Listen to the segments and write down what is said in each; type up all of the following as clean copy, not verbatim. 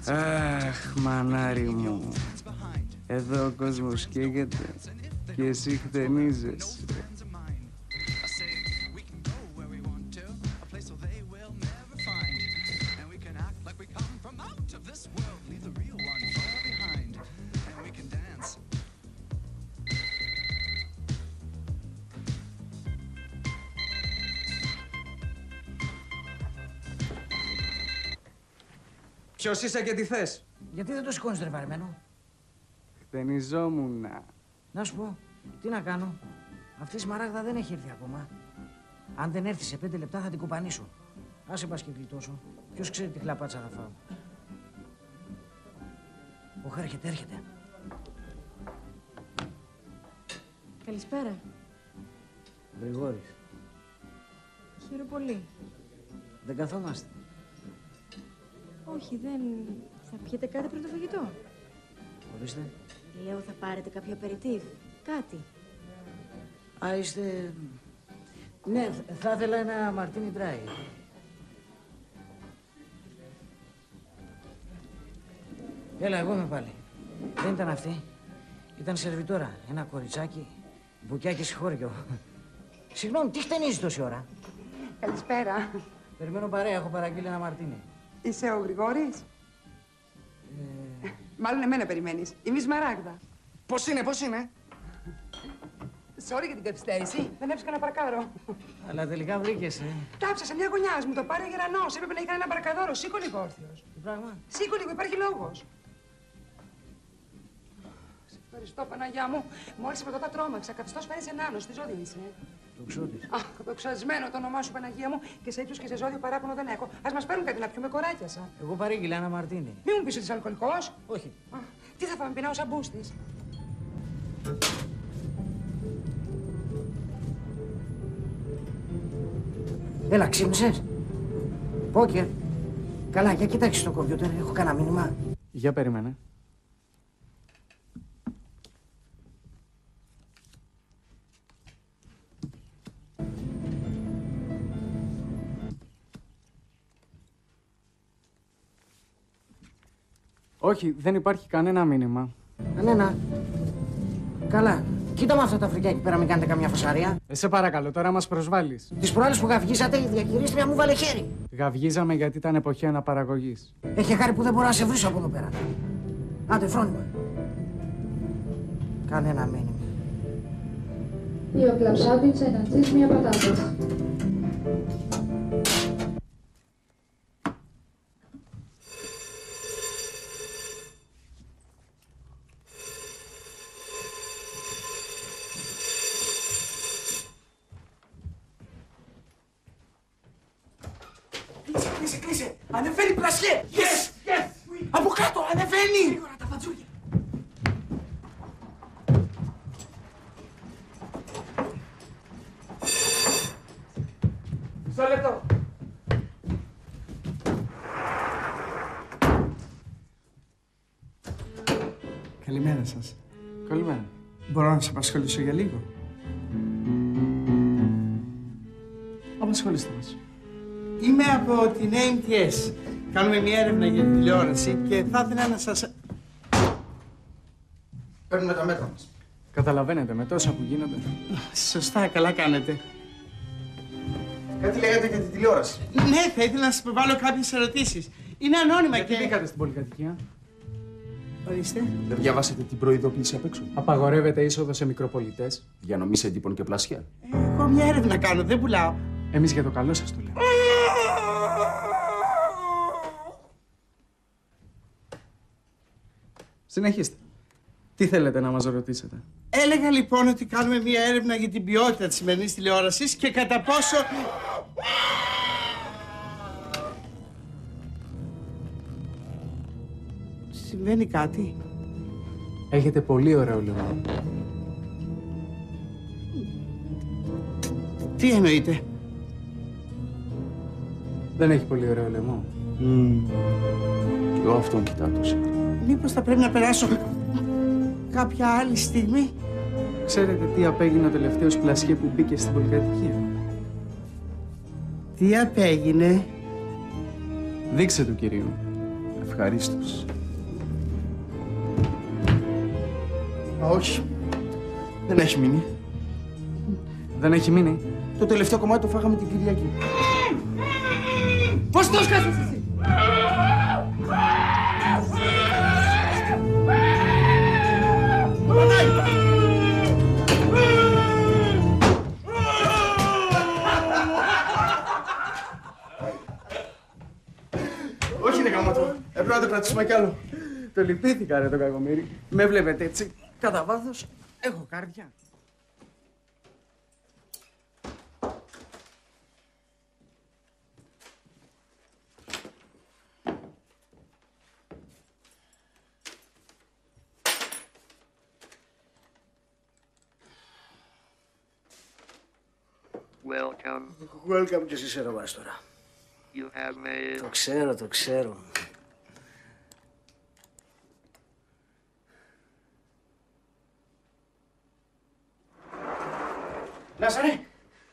Αχ, μανάρι μου. Εδώ ο κόσμος καίγεται και εσύ χτενίζεσαι. Ποιος είσαι και τι θες? Γιατί δεν το σηκώνεις ρε βαρεμένο? Χτενιζόμουνα. Να σου πω, τι να κάνω. Αυτή η σμαράγδα δεν έχει έρθει ακόμα. Αν δεν έρθει σε 5 λεπτά θα την κουπανίσω. Άσε πας και γλιτώσω. Ποιος ξέρει τι χλαπάτσα θα φάω. Ωχ, έρχεται. Καλησπέρα. Γρηγόρης. Χαίρομαι πολύ. Δεν καθόμαστε? Όχι, δεν... Θα πιείτε κάτι πριν το φαγητό? Ορίστε. Λέω θα πάρετε κάποιο απεριτίβ. Κάτι. Α, είστε... Ναι, θα ήθελα ένα μαρτίνι ντράι. Έλα, εγώ είμαι πάλι. Δεν ήταν αυτή. Ήταν σερβιτόρα. Ένα κοριτσάκι, μπουκιάκι συγχώριο. Συγγνώμη, τι χτενίζεις τόση ώρα? Καλησπέρα. Περιμένω παρέα, έχω παραγγείλει ένα μαρτίνι. Είσαι ο Γρηγόρης? Μάλλον εμένα περιμένεις. Είμαι η Σμαράγδα. Πώς είναι? Sorry για την καθυστέρηση. Δεν έψαχνα να παρκάρω. Αλλά τελικά βρήκες, Τάψα σε μια γωνιά, μου το πάρε γερανός. Έπρεπε να είχα ένα παρκαδόρο. Σήκω λίγο όρθιος. Τι πράγμα? Σήκω λίγο, υπάρχει λόγος. Σε ευχαριστώ, Παναγιά μου. Μόλις από τότε τρόμαξα. Καθιστός φαίνεσαι νάνος. Τι ζώδιο είσαι? Τοξότης. Αχ, δοξασμένο το όνομά σου, Παναγία μου. Και σε ύψος και σε ζώδιο παράπονο δεν έχω. Ας μας παίρνουν κάτι να πιούμε, κοράκιασα. Εγώ παρήγγειλα ένα μαρτίνι. Μη μου πεις ότι είσαι αλκοολικός. Όχι. Τι θα φάμε, πεινάω σαν μπούστης. Έλα, ξύπνησες? Πόκερ. Καλά, για κοίταξε το κομπιούτερ. Έχω κανένα μήνυμα. Για περίμενε. Όχι, δεν υπάρχει κανένα μήνυμα. Κανένα. Καλά. Κοίτα με αυτά τα φρικιά εκεί πέρα, μην κάνετε καμιά φασαρία. Σε παρακαλώ, τώρα μας προσβάλλεις. Τις προάλλες που γαυγίζατε, η διαχειρίστρια μου βάλε χέρι. Γαυγίζαμε γιατί ήταν εποχή αναπαραγωγής. Έχει χάρη που δεν μπορώ να σε βρίσω από εδώ πέρα. Άντε, φρόνημα. Κανένα μήνυμα. 2 κλαμπ σάντουιτς, ένα τσίζ, 1 πατάτας. Κλείσε! Ανεβαίνει πλασιέ! Yes! Από κάτω, ανεβαίνει! Γρήγορα τα φατζούρια! Μισό λεπτό! Καλημέρα σας. Καλημέρα. Μπορώ να σας απασχολήσω για λίγο? Απασχολήστε μας. Είμαι από την AMTS. Κάνουμε μια έρευνα για την τηλεόραση και θα ήθελα να σας... Παίρνουμε τα μέτρα μας. Καταλαβαίνετε, με τόσα που γίνονται. Σωστά, καλά κάνετε. Κάτι λέγατε για την τηλεόραση. Ναι, θα ήθελα να σας υποβάλω κάποιες ερωτήσεις. Είναι ανώνυμα Γιατί και... μπήκατε στην πολυκατοικία? Ορίστε. Δεν διαβάσατε την προειδοποίηση απ' έξω? Απαγορεύεται είσοδο σε μικροπολιτές. Διανομή εντύπων και πλασιά. Εγώ μια έρευνα κάνω, δεν πουλάω. Εμείς για το καλό σας το λέμε. Συνεχίστε. Τι θέλετε να μας ρωτήσετε? Έλεγα λοιπόν ότι κάνουμε μια έρευνα για την ποιότητα της σημερινής τηλεόρασης και κατά πόσο... Συμβαίνει κάτι? Έχετε πολύ ωραίο λαιμό. Τι εννοείτε? Δεν έχει πολύ ωραίο λαιμό. Κι εγώ αυτόν κοιτάω σήμερα. Μήπως θα πρέπει να περάσω κάποια άλλη στιγμή. Ξέρετε τι απέγινε ο τελευταίος πλασιέ που μπήκε στην πολυκατοικία? Τι απέγινε? Δείξε του κυρίου. Ευχαρίστως. Όχι. Δεν έχει μείνει. Δεν έχει μείνει. Το τελευταίο κομμάτι το φάγαμε την Κυριακή. Πώς το σκάσεις εσύ! Όχι, είναι γαμάτο. Έπρεπε να το κρατήσουμε κι άλλο. Το λυπήθηκα ρε το κακομοίρι. Με βλέπετε έτσι, κατά βάθος, έχω καρδιά. Welcome και εσύ σε ροβάς τώρα. Το ξέρω, το ξέρω. Λάζαρε!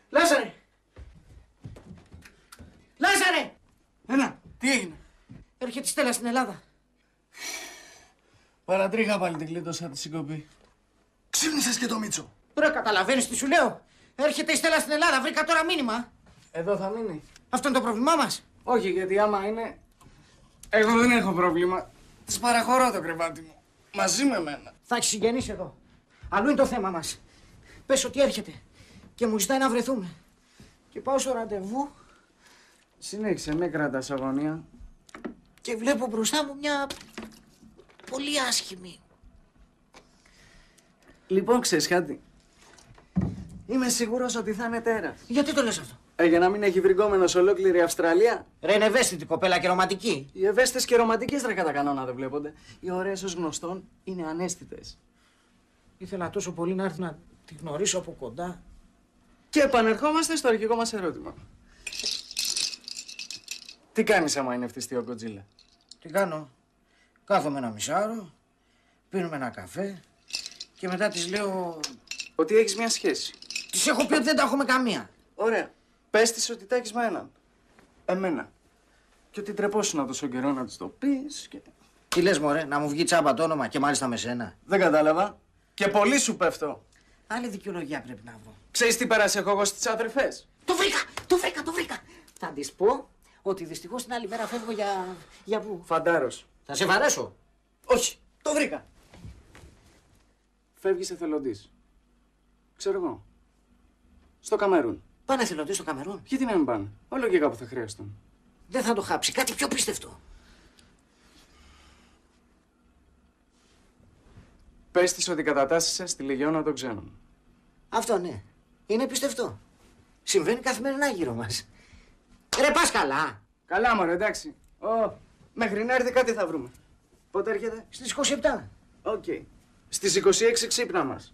Λάζαρε! Λάζαρε! Έλα, τι έγινε? Έρχεται η Στέλλα στην Ελλάδα. Παρατρίχα πάλι την κλείτωσα τη συγκοπή. Ξύπνησες και το Μίτσο. Τώρα καταλαβαίνεις τι σου λέω. Έρχεται η Στέλλα στην Ελλάδα, βρήκα τώρα μήνυμα. Εδώ θα μείνει. Αυτό είναι το πρόβλημά μας. Όχι, γιατί άμα είναι... Εγώ δεν έχω πρόβλημα. Της παραχωρώ το κρεβάτι μου. Μαζί με μένα. Θα έχει συγγενείς εδώ. Αλλού είναι το θέμα μας. Πες ότι έρχεται και μου ζητάει να βρεθούμε. Και πάω στο ραντεβού Συνέχισε, με κρατάς αγωνία. και βλέπω μπροστά μου μια πολύ άσχημη. Λοιπόν, ξέρεις κάτι. Είμαι σίγουρος ότι θα είναι τέρας. Γιατί το λες αυτό? Για να μην έχει βρυγκόμενος ολόκληρη Αυστραλία. Ρε είναι ευαίσθητη κοπέλα και ρομαντική. Οι ευαίσθητες και ρομαντικές ρε κατά κανόνα δεν βλέπονται. Οι ωραίες ως γνωστόν είναι ανέστητες. Ήθελα τόσο πολύ να έρθει να τη γνωρίσω από κοντά. Και επανερχόμαστε στο αρχικό μας ερώτημα. Τι κάνεις άμα είναι ευτυχτή ο Γκοτζίλα? Τι κάνω? Κάθομαι ένα μισάωρο, πίνουμε ένα καφέ και μετά της λέω... Ότι έχεις μια σχέση. Της έχω πει ότι δεν τα έχουμε καμία. Ωραία. Πες της ότι τα έχεις με έναν. Εμένα. Και ότι τρεπόσουνα τόσο καιρό να της το πεις και... Τι λες μωρέ, να μου βγει τσάμπα το όνομα και μάλιστα με σένα? Δεν κατάλαβα. Και πολύ σου πέφτω. Άλλη δικαιολογία πρέπει να βρω. Ξέρεις τι πέρασε έχω εγώ στις αδερφές? Το βρήκα. Θα της πω ότι δυστυχώς την άλλη μέρα φεύγω για πού? Φαντάρος. Θα σε βαρέσω. Όχι. Το βρήκα. Φεύγεις εθελοντής. Ξέρω εγώ. Στο Καμερούν. Πάνε εθελοντές στο Καμερούν. Γιατί να μην πάνε? Όλο και κάπου θα χρειαστούν. Δεν θα το χάψει. Κάτι πιο πίστευτο. Πες της ότι κατατάσσεσαι στη Λεγιώνα των Ξένων. Αυτό ναι. Είναι πιστευτό. Συμβαίνει καθημερινά γύρω μας. Ρε πας καλά. Καλά μωρέ, εντάξει. Μέχρι να έρθει κάτι θα βρούμε. Πότε έρχεται? Στις 27. Οκ. Στις 26 ξύπνα μας.